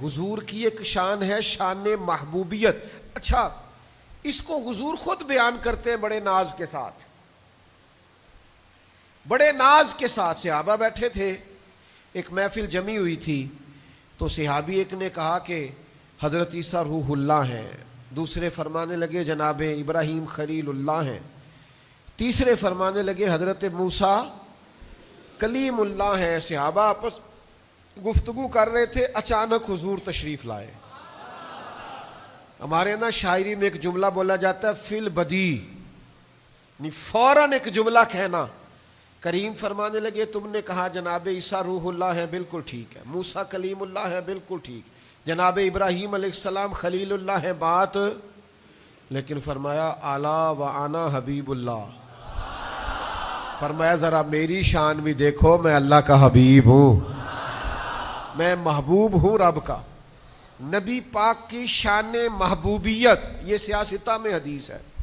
حضور کی ایک شان ہے شان محبوبیت. اچھا اس کو حضور خود بیان کرتے ہیں بڑے ناز کے ساتھ. بڑے ناز کے ساتھ صحابہ بیٹھے تھے, ایک محفل جمی ہوئی تھی, تو صحابی ایک نے کہا کہ حضرت عیسیٰ روح اللہ ہیں, دوسرے فرمانے لگے جناب ابراہیم خلیل اللہ ہیں, تیسرے فرمانے لگے حضرت موسیٰ کلیم اللہ ہیں. صحابہ آپس گفتگو کر رہے تھے, اچانک حضور تشریف لائے. ہمارے نا شاعری میں ایک جملہ بولا جاتا ہے فی البدی, یعنی فوراً ایک جملہ کہنا. کریم فرمانے لگے تم نے کہا جناب عیسیٰ روح اللہ ہے, بالکل ٹھیک ہے. موسیٰ کلیم اللہ ہے, بالکل ٹھیک. جناب ابراہیم علیہ السلام خلیل اللہ ہے, بات. لیکن فرمایا اعلیٰ و انا حبیب اللہ. فرمایا ذرا میری شان بھی دیکھو, میں اللہ کا حبیب ہوں, میں محبوب ہوں رب کا. نبی پاک کی شان محبوبیت یہ سیاستہ میں حدیث ہے.